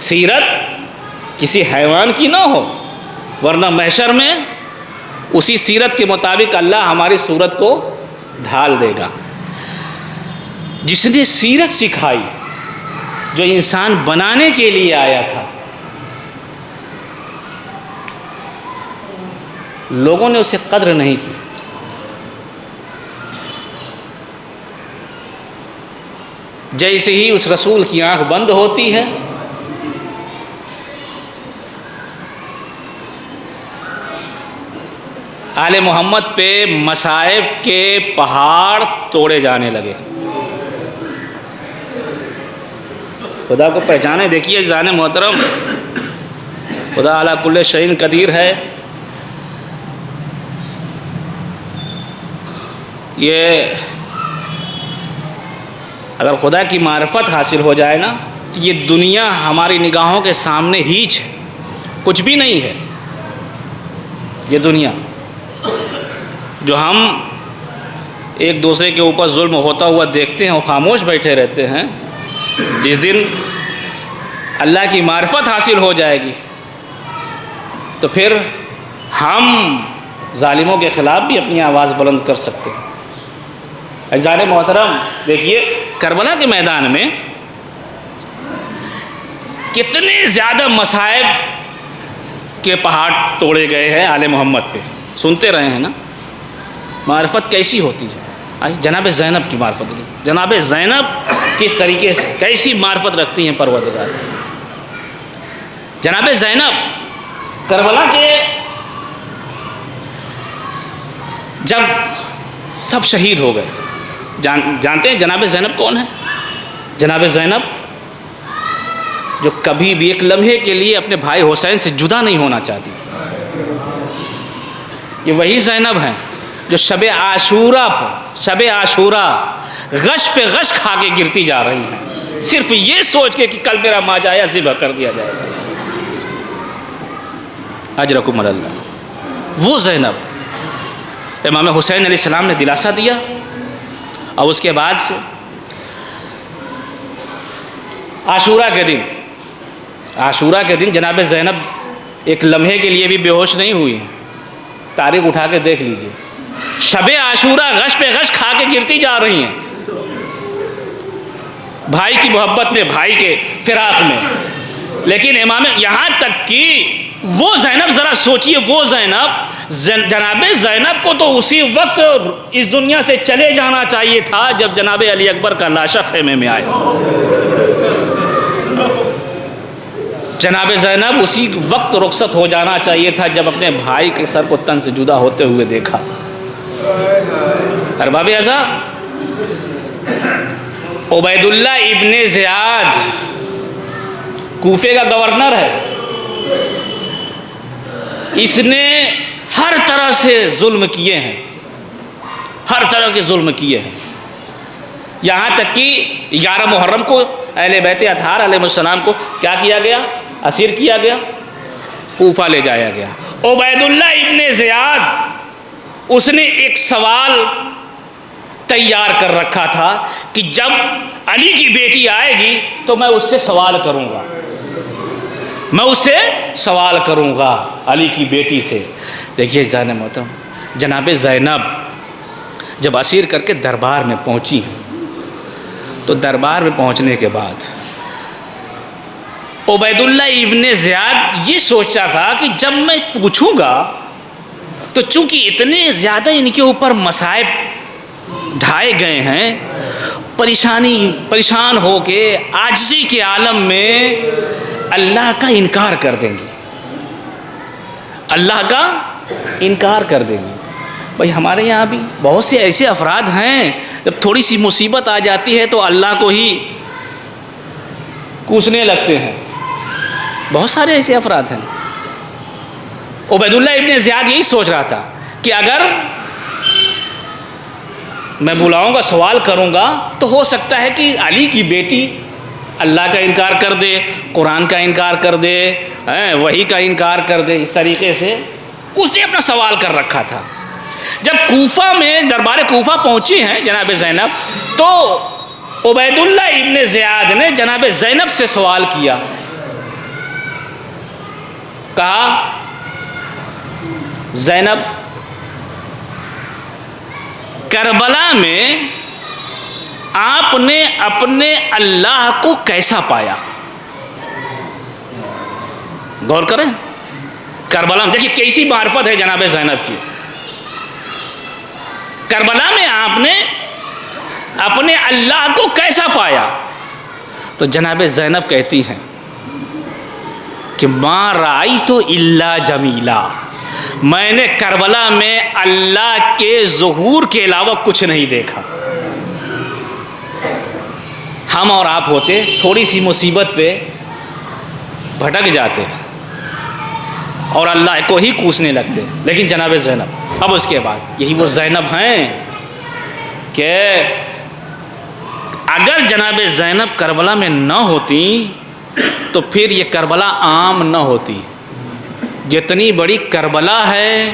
سیرت کسی حیوان کی نہ ہو، ورنہ محشر میں اسی سیرت کے مطابق اللہ ہماری صورت کو ڈھال دے گا. جس نے سیرت سکھائی، جو انسان بنانے کے لیے آیا تھا، لوگوں نے اسے قدر نہیں کی. جیسے ہی اس رسول کی آنکھ بند ہوتی ہے، آل محمد پہ مصائب کے پہاڑ توڑے جانے لگے. خدا کو پہچانے. دیکھیے عزیزان محترم، خدا علی کل شیء قدیر ہے. یہ اگر خدا کی معرفت حاصل ہو جائے نا تو یہ دنیا ہماری نگاہوں کے سامنے ہیچ ہے، کچھ بھی نہیں ہے۔ یہ دنیا جو ہم ایک دوسرے کے اوپر ظلم ہوتا ہوا دیکھتے ہیں اور خاموش بیٹھے رہتے ہیں، جس دن اللہ کی معرفت حاصل ہو جائے گی تو پھر ہم ظالموں کے خلاف بھی اپنی آواز بلند کر سکتے ہیں۔ عزیزان محترم، دیکھیے کربلا کے میدان میں کتنے زیادہ مصائب کے پہاڑ توڑے گئے ہیں آل محمد پہ، سنتے رہے ہیں نا۔ معرفت کیسی ہوتی ہے؟ جناب زینب کی معرفت کی، جناب زینب کس طریقے سے کیسی معرفت رکھتی ہیں پروردگار۔ جناب زینب کربلا کے جب سب شہید ہو گئے، جانتے ہیں جناب زینب کون ہے؟ جناب زینب جو کبھی بھی ایک لمحے کے لیے اپنے بھائی حسین سے جدا نہیں ہونا چاہتی تھی۔ یہ وہی زینب ہیں جو شب عاشورہ غش پہ غش کھا کے گرتی جا رہی ہیں، صرف یہ سوچ کے کہ کل میرا ماجایا ذبح کر دیا جائے گا۔ اجرکم اللہ۔ وہ زینب امام حسین علیہ السلام نے دلاسا دیا، اور اس کے بعد سے عاشورہ کے دن جناب زینب ایک لمحے کے لیے بھی بے ہوش نہیں ہوئی ہیں۔ تاریخ اٹھا کے دیکھ لیجئے، شب عاشورہ غش پہ غش کھا کے گرتی جا رہی ہیں، بھائی کی محبت میں، بھائی کے فراق میں۔ لیکن امام یہاں تک کہ وہ زینب، ذرا سوچئے، وہ جناب زینب کو تو اسی وقت اس دنیا سے چلے جانا چاہیے تھا جب جناب علی اکبر کا لاشا خیمے میں آیا۔ جناب زینب اسی وقت رخصت ہو جانا چاہیے تھا جب اپنے بھائی کے سر کو تن سے جدا ہوتے ہوئے دیکھا۔ ارباب اعضاء، عبید اللہ ابن زیاد کوفے کا گورنر ہے، اس نے ہر طرح سے ظلم کیے ہیں، ہر طرح کے ظلم کیے ہیں، یہاں تک کہ 11 محرم کو اہل بیت اطہار علیہ السلام کو کیا کیا گیا؟ اسیر کیا گیا، کوفہ لے جایا گیا۔ عبید اللہ ابن زیاد اس نے ایک سوال تیار کر رکھا تھا کہ جب علی کی بیٹی آئے گی تو میں اس سے سوال کروں گا، میں اس سے سوال کروں گا علی کی بیٹی سے۔ دیکھیے جناب زینب جب اسیر کر کے دربار میں پہنچی تو دربار میں پہنچنے کے بعد عبید اللہ ابن زیاد یہ سوچا تھا کہ جب میں پوچھوں گا تو چونکہ اتنے زیادہ ان کے اوپر مصائب ڈھائے گئے ہیں، پریشان ہو کے عاجزی کے عالم میں اللہ کا انکار کر دیں گی، اللہ کا انکار کر دیں گی۔ بھائی ہمارے یہاں بھی بہت سے ایسے افراد ہیں، جب تھوڑی سی مصیبت آ جاتی ہے تو اللہ کو ہی کوسنے لگتے ہیں، بہت سارے ایسے افراد ہیں۔ عبید اللہ ابن زیاد یہی سوچ رہا تھا کہ اگر میں بلاؤں گا، سوال کروں گا تو ہو سکتا ہے کہ علی کی بیٹی اللہ کا انکار کر دے، قرآن کا انکار کر دے، وحی کا انکار کر دے۔ اس طریقے سے اس نے اپنا سوال کر رکھا تھا۔ جب کوفہ میں دربار کوفہ پہنچی ہیں جناب زینب تو عبید اللہ ابن زیاد نے جناب زینب سے سوال کیا، کہا زینب کربلا میں آپ نے اپنے اللہ کو کیسا پایا؟ غور کریں، کربلا میں دیکھیے کیسی معرفت ہے جناب زینب کی۔ کربلا میں آپ نے اپنے اللہ کو کیسا پایا؟ تو جناب زینب کہتی ہیں کہ ما رأیت الا جمیلا، میں نے کربلا میں اللہ کے ظہور کے علاوہ کچھ نہیں دیکھا۔ ہم اور آپ ہوتے تھوڑی سی مصیبت پہ بھٹک جاتے اور اللہ کو ہی کوسنے لگتے، لیکن جناب زینب اب اس کے بعد یہی وہ زینب ہیں کہ اگر جناب زینب کربلا میں نہ ہوتی تو پھر یہ کربلا عام نہ ہوتی. جتنی بڑی کربلا ہے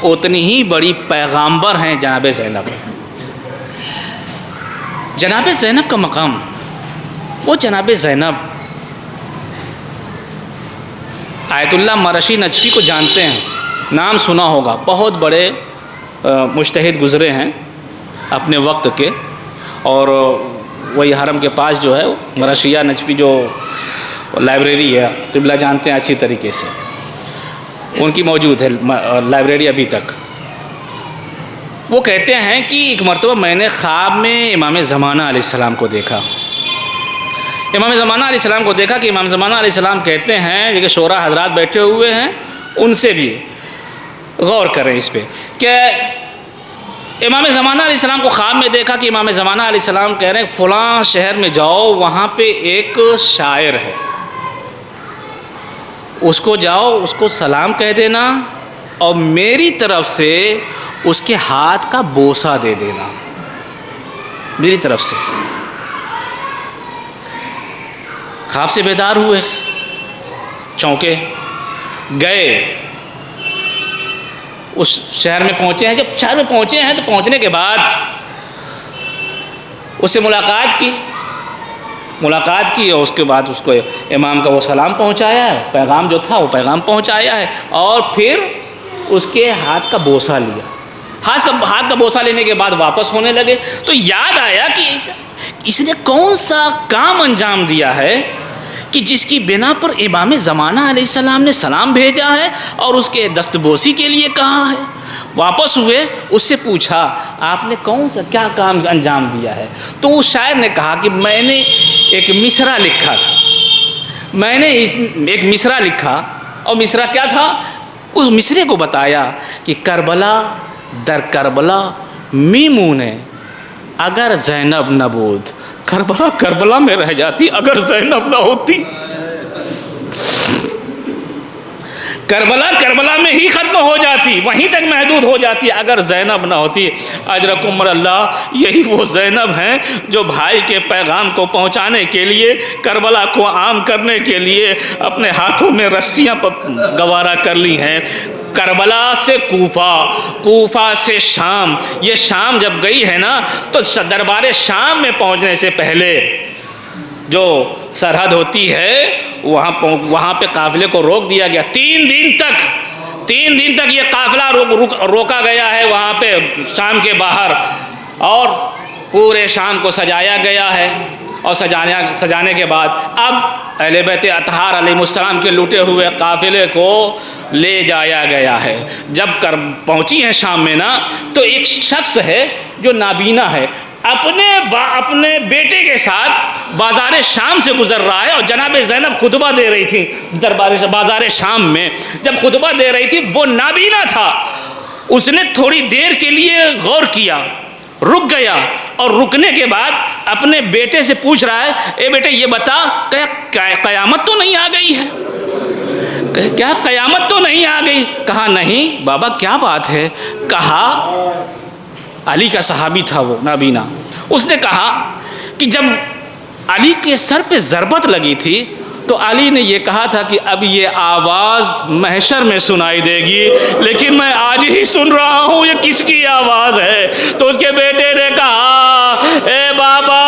اتنی ہی بڑی پیغامبر ہیں جناب زینب. جناب زینب کا مقام، وہ جناب زینب آیت اللہ مرشی نجفی کو جانتے ہیں، نام سنا ہوگا، بہت بڑے مجتہد گزرے ہیں اپنے وقت کے، اور وہی حرم کے پاس جو ہے مرشیہ نجفی جو لائبریری ہے، قبلہ جانتے ہیں اچھی طریقے سے، ان کی موجود ہے لائبریری ابھی تک. وہ کہتے ہیں کہ ایک مرتبہ میں نے خواب میں امام زمانہ علیہ السلام کو دیکھا. امام زمانہ علیہ السلام کو دیکھا کہ امام زمانہ علیہ السلام کہتے ہیں کہ شورا حضرات بیٹھے ہوئے ہیں، ان سے بھی غور کریں اس پہ، کہ امام زمانہ علیہ السلام کو خواب میں دیکھا کہ امام زمانہ علیہ السلام کہہ رہے ہیں فلاں شہر میں جاؤ، وہاں پہ ایک شاعر ہے، اس کو جاؤ، اس کو سلام کہہ دینا اور میری طرف سے اس کے ہاتھ کا بوسہ دے دینا، میری طرف سے. خواب سے بیدار ہوئے، چونکے، گئے اس شہر میں پہنچے ہیں. جب شہر میں پہنچے ہیں تو پہنچنے کے بعد اس سے ملاقات کی اور اس کے بعد اس کو امام کا وہ سلام پہنچایا ہے، پیغام جو تھا وہ پیغام پہنچایا ہے، اور پھر اس کے ہاتھ کا بوسہ لیا. ہاتھ کا بوسہ لینے کے بعد واپس ہونے لگے تو یاد آیا کہ اس نے کون سا کام انجام دیا ہے کہ جس کی بنا پر امام زمانہ علیہ السلام نے سلام بھیجا ہے اور اس کے دستبوسی کے لیے کہا ہے. واپس ہوئے، اس سے پوچھا آپ نے کون سا کیا کام انجام دیا ہے؟ تو اس شاعر نے کہا کہ میں نے ایک مصرع لکھا تھا، میں نے ایک مصرع لکھا، اور مصرع کیا تھا؟ اس مصرے کو بتایا کہ کربلا در کربلا میمونے اگر زینب نہ بود، کربلا کربلا میں رہ جاتی اگر زینب نہ ہوتی. کربلا کربلا میں ہی ختم ہو جاتی، وہیں تک محدود ہو جاتی اگر زینب نہ ہوتی. اجرکم اللہ، یہی وہ زینب ہیں جو بھائی کے پیغام کو پہنچانے کے لیے، کربلا کو عام کرنے کے لیے اپنے ہاتھوں میں رسیاں گوارا کر لی ہیں. کربلا سے کوفہ سے شام. یہ شام جب گئی ہے نا تو دربار شام میں پہنچنے سے پہلے جو سرحد ہوتی ہے وہاں پہ قافلے کو روک دیا گیا. 3 دن تک یہ قافلہ روکا گیا ہے وہاں پہ شام کے باہر، اور پورے شام کو سجایا گیا ہے. اور سجانے کے بعد اب اہل بیت اطہار علیہ السلام کے لوٹے ہوئے قافلے کو لے جایا گیا ہے. جب پہنچی ہیں شام میں نا تو ایک شخص ہے جو نابینا ہے، اپنے بیٹے کے ساتھ بازار شام سے گزر رہا ہے، اور جناب زینب خطبہ دے رہی تھی بازار شام میں. جب خطبہ دے رہی تھی وہ نابینا تھا، اس نے تھوڑی دیر کے لیے غور کیا، رک گیا، اور رکنے کے بعد اپنے بیٹے سے پوچھ رہا ہے اے بیٹے یہ بتا قیامت تو نہیں آ گئی ہے؟ کیا قیامت تو نہیں آ گئی؟ کہا نہیں بابا کیا بات ہے؟ کہا علی کا صحابی تھا وہ نابینا، اس نے کہا کہ جب علی کے سر پہ ضربت لگی تھی تو علی نے یہ کہا تھا کہ اب یہ آواز محشر میں سنائی دے گی، لیکن میں آج ہی سن رہا ہوں یہ کس کی آواز ہے؟ تو اس کے بیٹے نے کہا اے بابا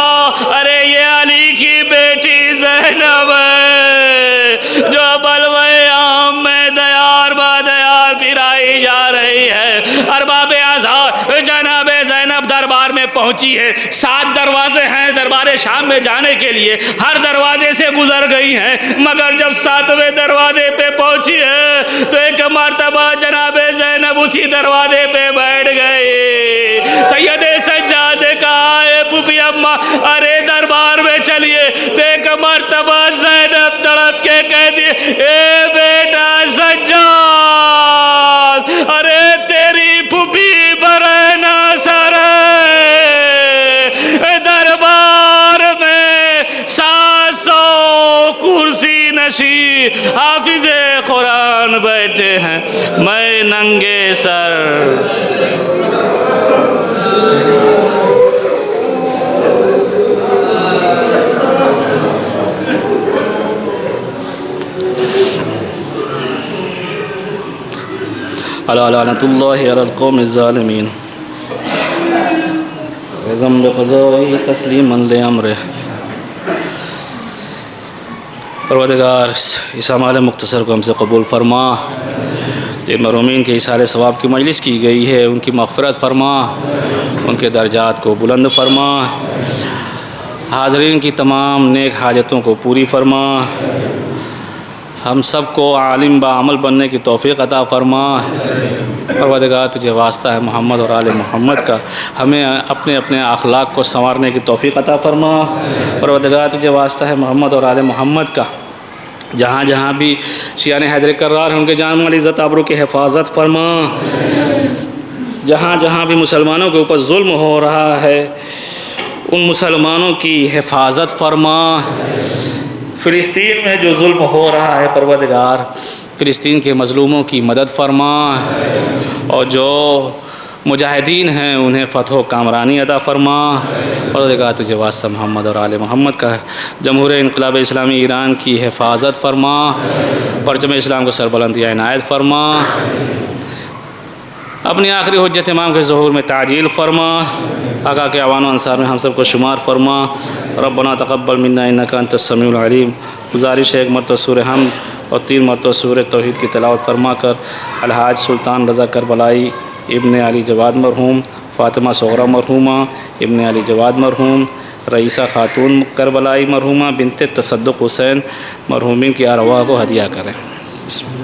ارے یہ علی کی بیٹی زینب ہے جو بلوے عام میں دیار با دیار پھرائی جا رہی ہے. ارباب اذہان جناب زینب دربار میں پہنچی ہے. 7 دروازے ہیں دربار شام میں جانے کے لیے، ہر دروازے سے گزر گئی ہیں، مگر جب 7ویں دروازے پہ پہنچی ہے تو ایک مرتبہ جناب زینب اسی دروازے پہ بیٹھ گئی. سید سجاد نے کہا اے پھوپھی اماں ارے دربار میں چلیے، تو ایک مرتبہ زینب تڑپ کے کہتی اے بیٹا سجاد ارے تیری پھوپھی برہنہ سر دربار میں 700 کرسی نشی حافظ قرآن بیٹھے ہیں میں ننگے سر لعنت اللہ علی القوم الظالمین رضم بقضائی تسلیما لامرہ پروردگار اس عمال مختصر کو ہم سے قبول فرما جن مرحومین کے اصال ثواب کی مجلس کی گئی ہے ان کی مغفرت فرما ان کے درجات کو بلند فرما حاضرین کی تمام نیک حاجتوں کو پوری فرما ہم سب کو عالم بعمل بننے کی توفیق عطا فرما پروردگار تجھے واسطہ ہے محمد اور آل محمد کا ہمیں اپنے اپنے اخلاق کو سنوارنے کی توفیق عطا فرما پروردگار تجھے واسطہ ہے محمد اور آل محمد کا جہاں جہاں بھی شیعان حیدر کرار ہیں ان کے جان مال عزت آبرو کی حفاظت فرما جہاں جہاں بھی مسلمانوں کے اوپر ظلم ہو رہا ہے ان مسلمانوں کی حفاظت فرما فلسطین میں جو ظلم ہو رہا ہے پروردگار فلسطین کے مظلوموں کی مدد فرما اور جو مجاہدین ہیں انہیں فتح و کامرانی عطا فرما پروردگار تجھے واسطہ محمد اور آل محمد کا جمہوریہ انقلاب اسلامی ایران کی حفاظت فرما پرچم اسلام کو سربلندی عنایت فرما اپنی آخری حجت امام کے ظہور میں تعجیل فرما آقا کے اعوان و انصار میں ہم سب کو شمار فرما ربنا تقبل منا انک انت السمیع العلیم گزارش ہے ایک مرتبہ سورہ حمد اور 3 مرتبہ سورہ توحید کی تلاوت فرما کر الحاج سلطان رضا کربلائی ابن علی جواد مرحوم فاطمہ صغرا مرحومہ ابن علی جواد مرحوم رئیسہ خاتون کربلائی مرحومہ بنت تصدق حسین مرحومین کی ارواح کو ہدیہ کریں. بسم اللہ.